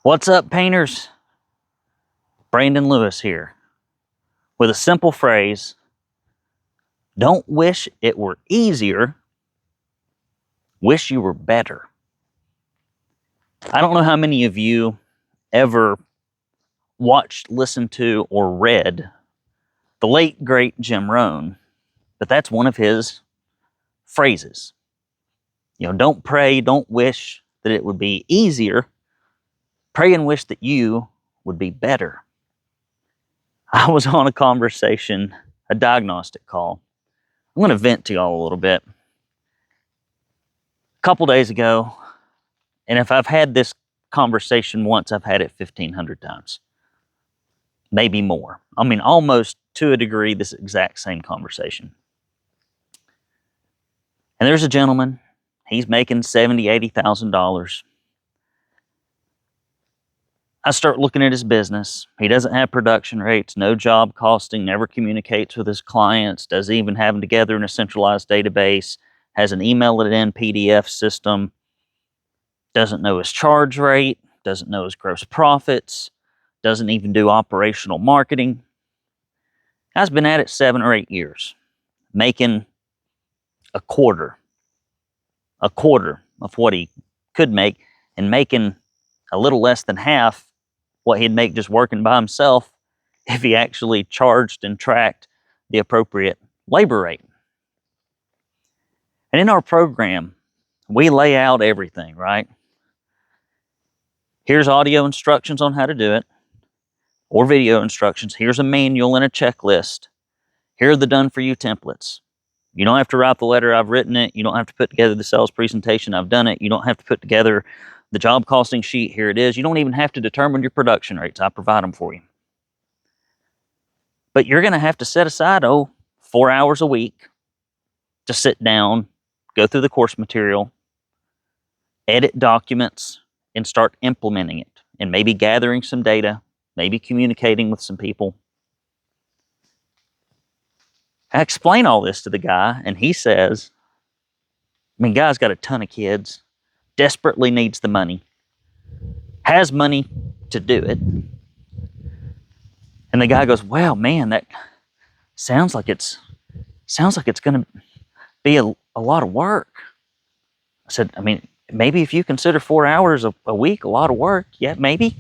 What's up, painters? Brandon Lewis here with a simple phrase: don't wish it were easier, wish you were better. I don't know how many of you ever watched, listened to, or read the late, great Jim Rohn, but that's one of his phrases. Don't pray, don't wish that it would be easier. Pray and wish that you would be better. I was on a conversation, a diagnostic call. I'm going to vent to y'all a little bit. A couple days ago, and if I've had this conversation once, I've had it 1,500 times. Maybe more. I mean, almost to a degree, this exact same conversation. And there's a gentleman. He's making $70,000, $80,000. I start looking at his business. He doesn't have production rates, no job costing, never communicates with his clients, doesn't even have them together in a centralized database, has an email it in PDF system, doesn't know his charge rate, doesn't know his gross profits, doesn't even do operational marketing. Guy's been at it 7 or 8 years, making a quarter of what he could make, and making a little less than half what he'd make just working by himself if he actually charged and tracked the appropriate labor rate. And in our program, we lay out everything, right? Here's audio instructions on how to do it, or video instructions. Here's a manual and a checklist. Here are the done-for-you templates. You don't have to write the letter, I've written it. You don't have to put together the sales presentation, I've done it. You don't have to put together the job costing sheet, here it is. You don't even have to determine your production rates. I provide them for you. But you're going to have to set aside, 4 hours a week to sit down, go through the course material, edit documents, and start implementing it. And maybe gathering some data, maybe communicating with some people. I explain all this to the guy, and he says, guy's got a ton of kids, desperately needs the money, has money to do it. And the guy goes, "Wow, man, that sounds like it's going to be a lot of work." I said, maybe if you consider 4 hours a week a lot of work, yeah, maybe.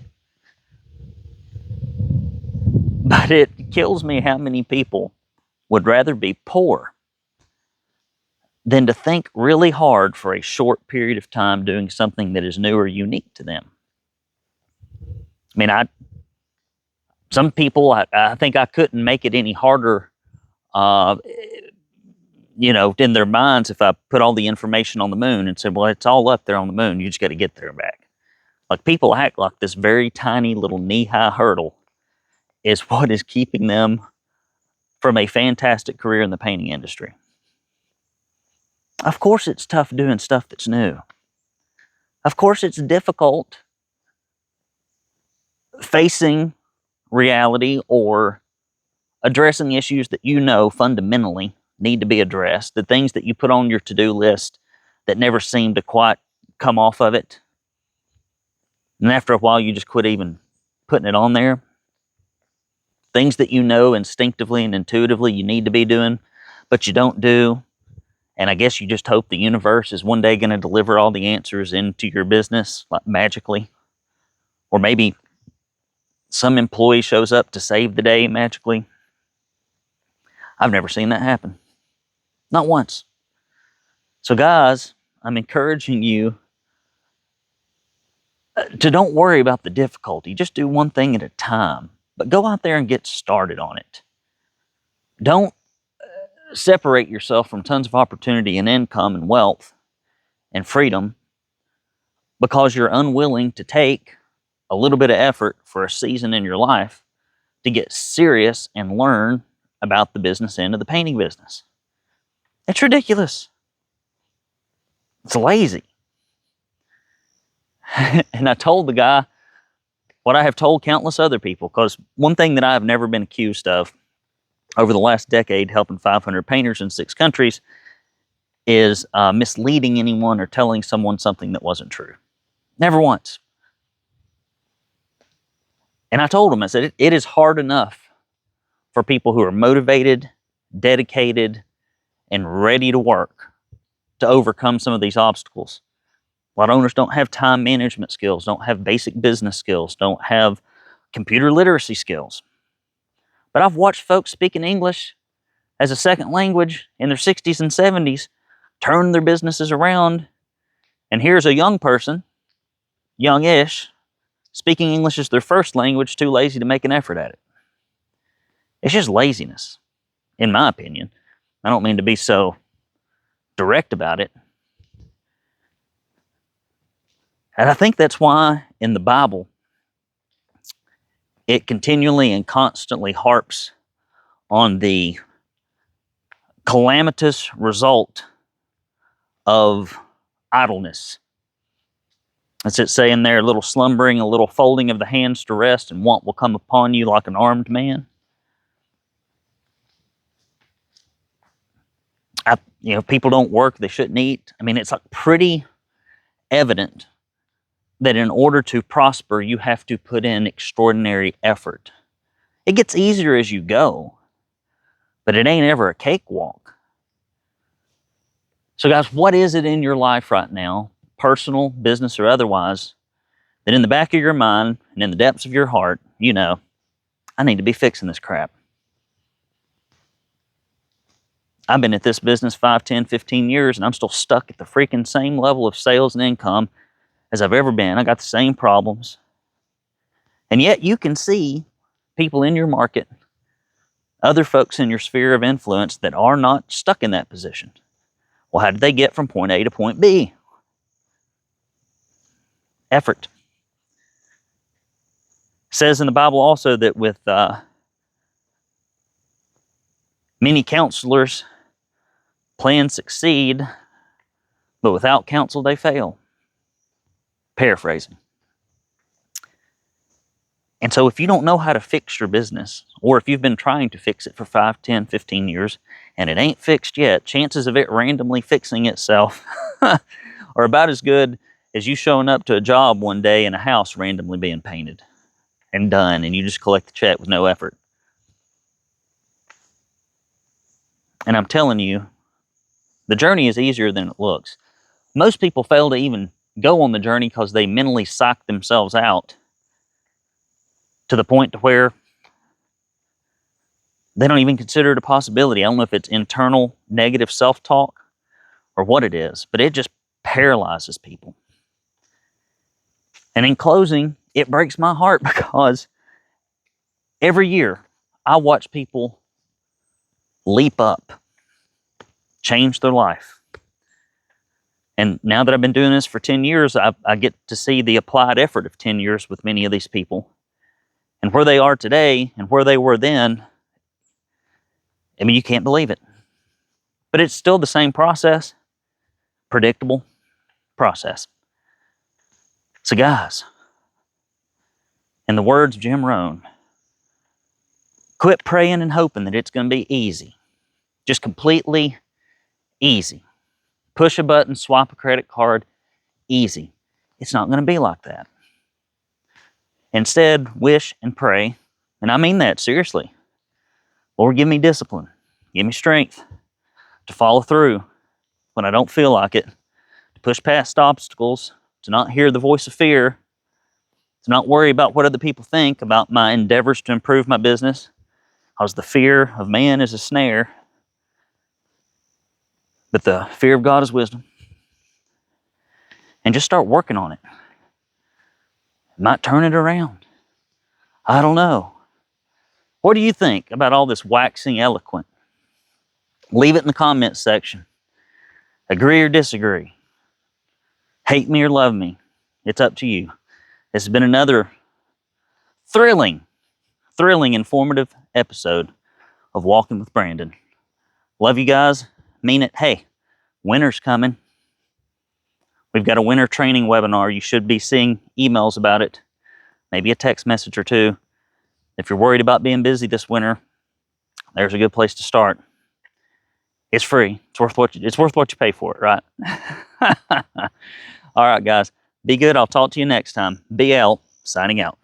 But it kills me how many people would rather be poor than to think really hard for a short period of time doing something that is new or unique to them. Some people, I think I couldn't make it any harder, in their minds if I put all the information on the moon and said, well, it's all up there on the moon. You just got to get there and back. Like, people act like this very tiny little knee-high hurdle is what is keeping them from a fantastic career in the painting industry. Of course it's tough doing stuff that's new. Of course it's difficult facing reality or addressing issues that fundamentally need to be addressed, the things that you put on your to-do list that never seem to quite come off of it. And after a while, you just quit even putting it on there. Things that instinctively and intuitively you need to be doing, but you don't do. And I guess you just hope the universe is one day going to deliver all the answers into your business, like magically. Or maybe some employee shows up to save the day magically. I've never seen that happen. Not once. So guys, I'm encouraging you to don't worry about the difficulty. Just do one thing at a time. But go out there and get started on it. Don't separate yourself from tons of opportunity and income and wealth and freedom because you're unwilling to take a little bit of effort for a season in your life to get serious and learn about the business end of the painting business. It's ridiculous. It's lazy. And I told the guy what I have told countless other people, because one thing that I have never been accused of over the last decade helping 500 painters in 6 countries is misleading anyone or telling someone something that wasn't true. Never once. And I told them, I said, it is hard enough for people who are motivated, dedicated, and ready to work to overcome some of these obstacles. A lot of owners don't have time management skills, don't have basic business skills, don't have computer literacy skills. But I've watched folks speaking English as a second language in their 60s and 70s turn their businesses around. And here's a young person, youngish, speaking English as their first language, too lazy to make an effort at it. It's just laziness, in my opinion. I don't mean to be so direct about it. And I think that's why in the Bible, it continually and constantly harps on the calamitous result of idleness. As it say in there, a little slumbering, a little folding of the hands to rest, and want will come upon you like an armed man. People don't work, they shouldn't eat. I mean, it's like pretty evident that in order to prosper, you have to put in extraordinary effort. It gets easier as you go, but it ain't ever a cakewalk. So guys, what is it in your life right now, personal, business, or otherwise, that in the back of your mind and in the depths of your heart, you know, I need to be fixing this crap? I've been at this business 5, 10, 15 years, and I'm still stuck at the freaking same level of sales and income as I've ever been. I got the same problems. And yet you can see people in your market, other folks in your sphere of influence that are not stuck in that position. Well, how did they get from point A to point B? Effort. It says in the Bible also that with many counselors, plans succeed, but without counsel they fail. Paraphrasing. And so if you don't know how to fix your business, or if you've been trying to fix it for 5, 10, 15 years, and it ain't fixed yet, chances of it randomly fixing itself are about as good as you showing up to a job one day and a house randomly being painted and done, and you just collect the check with no effort. And I'm telling you, the journey is easier than it looks. Most people fail to even go on the journey because they mentally psych themselves out to the point to where they don't even consider it a possibility. I don't know if it's internal negative self-talk or what it is, but it just paralyzes people. And in closing, it breaks my heart because every year I watch people leap up, change their life. And now that I've been doing this for 10 years, I get to see the applied effort of 10 years with many of these people. And where they are today and where they were then, I mean, you can't believe it. But it's still the same process, predictable process. So guys, in the words of Jim Rohn, quit praying and hoping that it's going to be easy. Just completely easy. Push a button, swipe a credit card, easy. It's not going to be like that. Instead, wish and pray, and I mean that seriously. Lord, give me discipline. Give me strength to follow through when I don't feel like it, to push past obstacles, to not hear the voice of fear, to not worry about what other people think about my endeavors to improve my business, because the fear of man is a snare, but the fear of God is wisdom. And just start working on it. Might turn it around. I don't know. What do you think about all this waxing eloquent? Leave it in the comments section. Agree or disagree. Hate me or love me. It's up to you. This has been another thrilling, informative episode of Walking with Brandon. Love you guys. Mean it. Hey, winter's coming. We've got a winter training webinar. You should be seeing emails about it. Maybe a text message or two. If you're worried about being busy this winter, there's a good place to start. It's free. It's worth what you pay for it, right? All right, guys. Be good. I'll talk to you next time. BL, signing out.